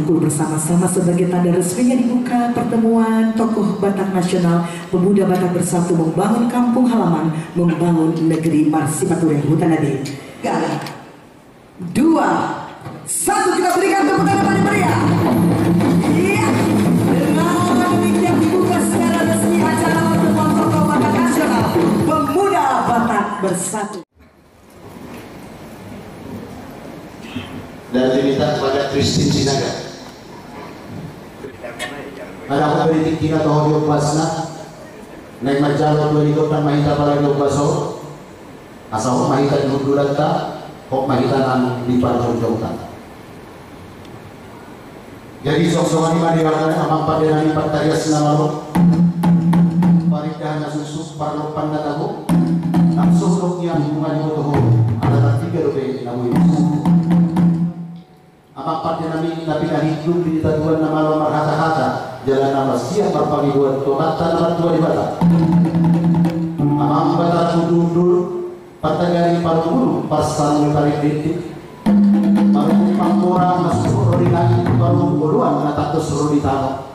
merangkul bersama-sama sebagai tanda resminya dibuka pertemuan tokoh Batak Nasional. Pemuda Batak bersatu membangun kampung halaman, membangun negeri Marsipature Hutan Nadi. 2, 1, kita berikan tepuk tangan paling meriah. Iya, dengan demikian dibuka secara resmi acara pertemuan tokoh Batak Nasional, Pemuda Batak Bersatu. Dan diminta kepada Christine Sinaga. Ada politik kita tahu di Upasna, naik majalo 2 dan mahita pala di Upaso, asal mahita di Udurata, kok mahita nan di Parjongjongan. Jadi sok-sokan ini diwakilkan amang pada nani Partaria Sinamalo, paridahan susu parlo pandatago, langsung loknya hubungan motoho, ada 3 dobe namu Amang pada nami tapi hidup di tatuan nama lomar hata-hata jalan nama siap perpanggilan tomata nomor 2 di Batak. Amang Batak dudul patagari paruguru pasan mencari kritik baru pangkora masuk rodingan baru bodohan kata suruh ditano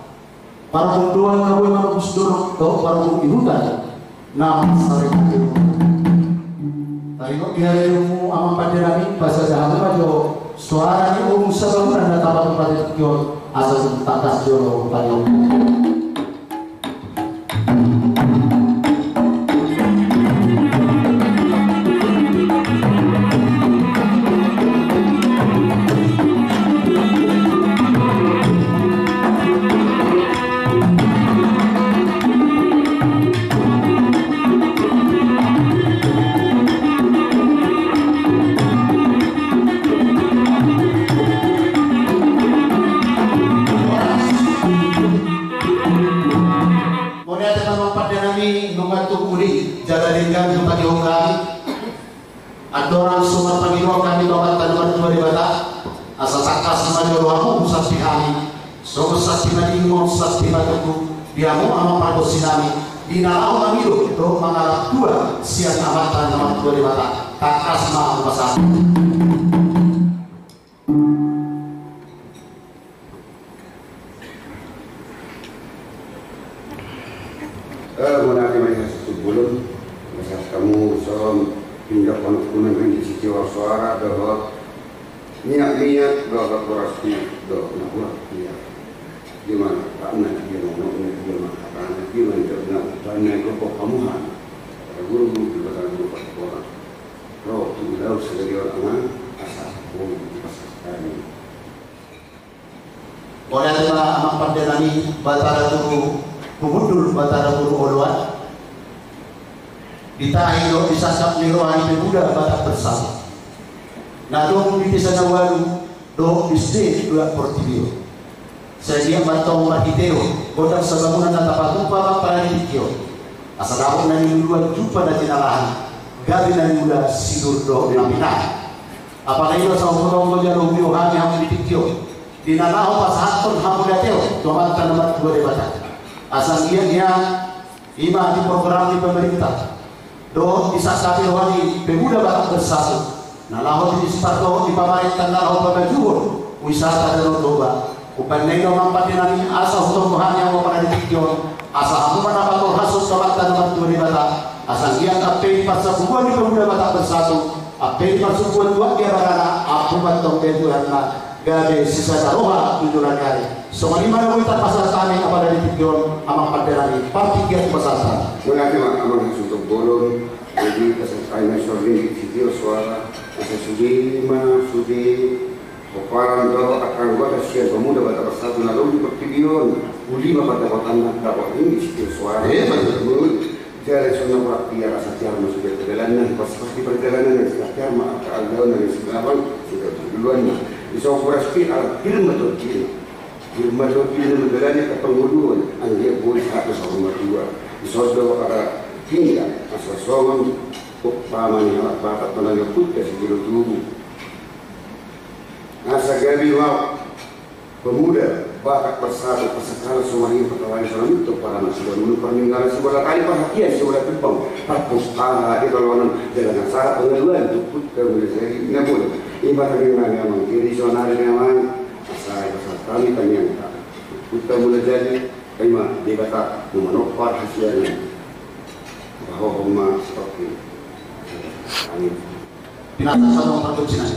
baru bodohan kawe manus dorong tau baru di hutan nama sari itu tadi kok dia ilmu amang pada nami bahasa jahat aja suara ini sebelum anda dapat pada kion asal takas jolo tanya. Adoran sumber pangiro kami tokat tanaman 2 di Batak asal takas manyo aku usah pihani so usah pihani mo usah pihatuku diamu ama pargo sinami dinalao kami do mangalap 2 siang amatan tanaman 2 di Batak takas ma pasal mengenai mereka sebelum kamu tindak penukunan yang disitu suara bahwa niat bahwa korasi doa nak dia gimana karena dia ngomong gimana karena gimana dia tanya ke pemahaman guru di belakang guru orang roh tidak segera orang asal pun pasal oleh tema amang pandenani batara turu kumudul batara turu oluan ditahi do disasap ni rohani pemuda Batak Bersatu. Nah dong di desa Nawalu do bisde 2 portibio. Saya batong marhiteo kodang sabangunan na tapatupa para ditikyo. Asal ako na niluluan jupa na tinalahan. Gabi na nilula sidur do napina. Apalagi do sa umurong ko dyan umiuhami ang ditikyo. Dinalaho pa sa haton hamudateo tumanta naman 2 di Batak. Asal niya ima di program di pemerintah. Do disasabi wani pemuda Batak Bersatu. Nalaho di Sparto di pamaritan nalaho pamajuhon wisata dan doba. Upanay no mampatinani asa hutuhan yang mo para ditikyon asa amo manabato hasos kabata naman 2 di Batak. Asa giyan apay pasabuan di pemuda Batak Bersatu. Apay pasabuan 2 dia barana apo batong betuhan na gabe sisa daroha tujuran kali. So manima na kita pasal kami kepada ditikyon amang panderani partigiat pasasa. Mula cuma amang suntuk bolon jadi kesesuaian nasional video suara masa sudi Oparan do akan buat kasihan pemuda Batak Bersatu lalu di pertibion uli pada kota dapat ini video suara jadi semua praktia rasa jarma sudah perjalanan pas di perjalanan yang sudah jarma keadaan yang segala sudah duluan bisa operasi film betul menjalani kepenguruan anggap boleh satu sama 2 disodo ada tinggal asal soal paman yang bapak tenaga putih sebelum tubuh asa gabi wow pemuda Batak Bersatu pasakala semuanya perkawanan salam itu para nasional menurut peninggalan sebelah kali perhatian sebelah tempang perpustakaan di kawanan jalan asal pengeluaran untuk putih boleh saya nggak boleh ibarat dengan yang kiri sonar yang saya kami yang kita mulai jadi kami dia kata memanfaat hasilnya bahwa rumah seperti ini. Binasa sama produksi nasi.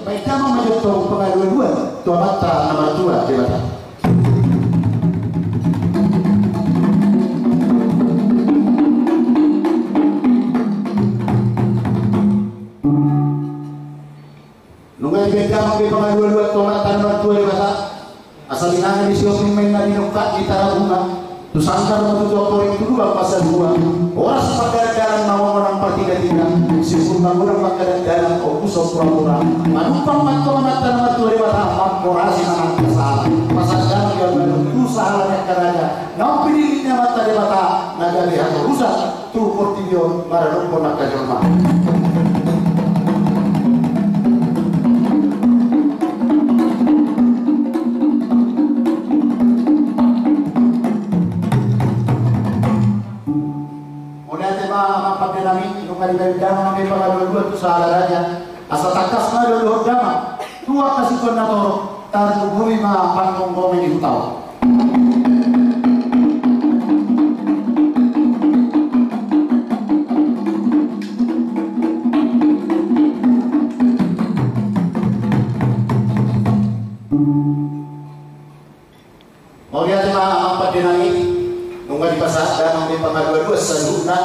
Baik, kamu menjadi pengaduan dua, tua mata nomor 2 jabatan. Nunggu beda mungkin pengaduan dua, tua mata nomor 2 jabatan. Asal dinangan di siopin main na dinungkat di tanah bunga. Tusangkar menuju korek kedua pasal 2. Orang sepagadaran mau orang partiga-tiga. Si purnamurang magkadagdaran o puso pura-pura. Manumpang mata nomor 2 jabatan. Magkorasi na kesalahan. Pasal yang menuju sahalanya karanya. Nang pinilitnya mata jabatan. Nagalihan rusak. Tu portillo maranumpon nagkajorma. Dari dama may pangaluluan to sa alaraja asa takas na luluhod dama tuwa kasi ko na toro tarong bumi mga pangkong komen ni hutaw. Mau lihat mga ampat dinami nung malipasat damang may pangaluluan sa luna.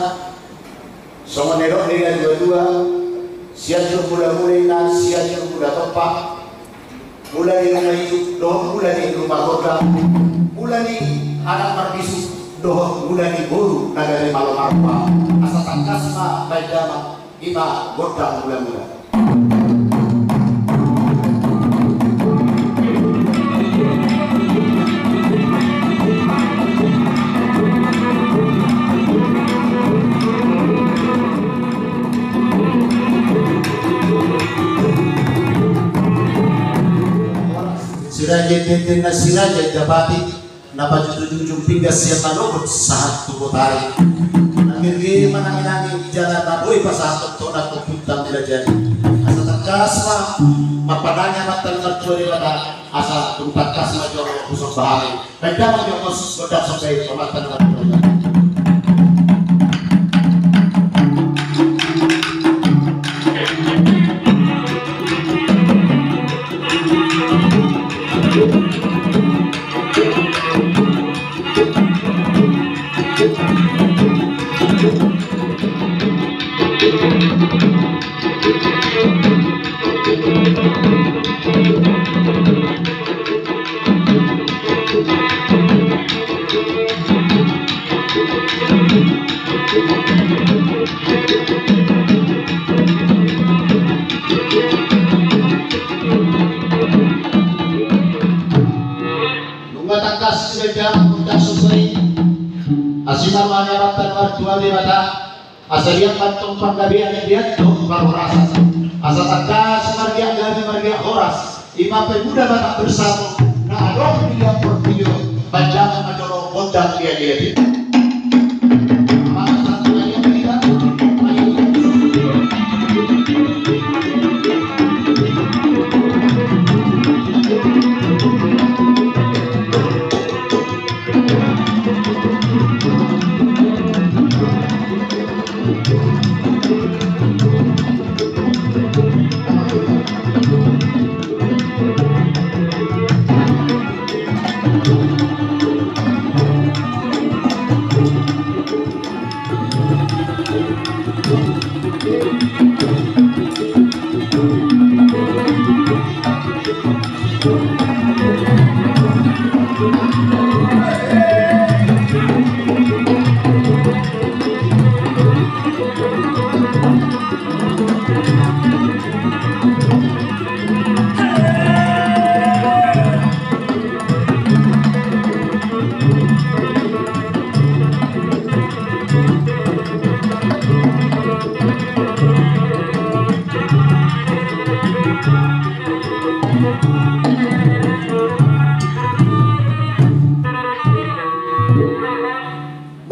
So menerok dengan dua-dua, siap mula-mulai na siap mula topak, mulai rumah hidup, doh mulai rumah kota, mulai anak marbisu, doh mulai buru nagari malam marpa, asa tangkas ma baik dama, ima godang mula-mula. Presiden Nasiraja Japati na pajujung pinggas siya tanobot sa tubo tayo. Nagirgi mananginangin jalan na boy pasatot to na kupuntang nila dyan. Asa tagkas mapadanya matalungan ko nila na asa tagkas joro kusong bahay. Kaya damang yung kodak sa kayo pamatalungan ko nila. Asinamanya ratan mertua di mata asalian pantong panggabian dia tuh parurasa asa tangkas margia gabi margia horas ima pemuda batak bersatu na adong dia portillo panjang majoro kondang dia maka satu lagi kita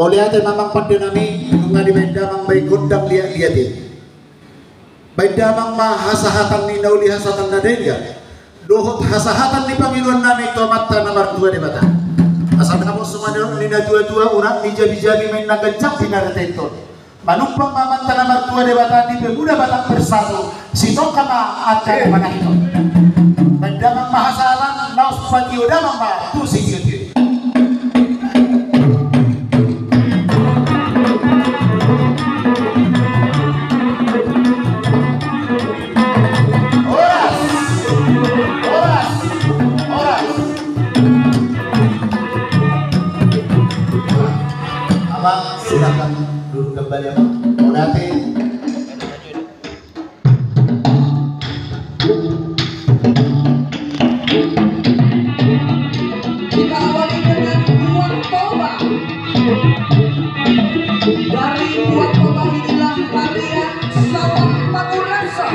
Moliate mamang pandinami nga di benda mang bay gondang liatin. Benda mang mahasahatan ni nauli hasatan na denga. Dohot hasahatan ni Panginoon namin tomata na martua di bata. Asal kamu semua ni na dua-dua orang ni jabi-jabi main nagancap pinaratenton. Manumpang mamanta na martua di bata di pemuda batang bersatu. Sitong kama akan manahito. Benda mang mahasalan naus patioda mang tu sikit. Silakan duduk kembali ya Pak. Monate. Kita awali dengan buat toba. Dari buat toba inilah tarian Sawah Pakurasa.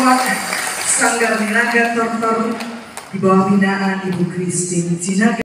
Ketua Sanggar Ninaga Tortor di bawah binaan Ibu Christine Sinaga.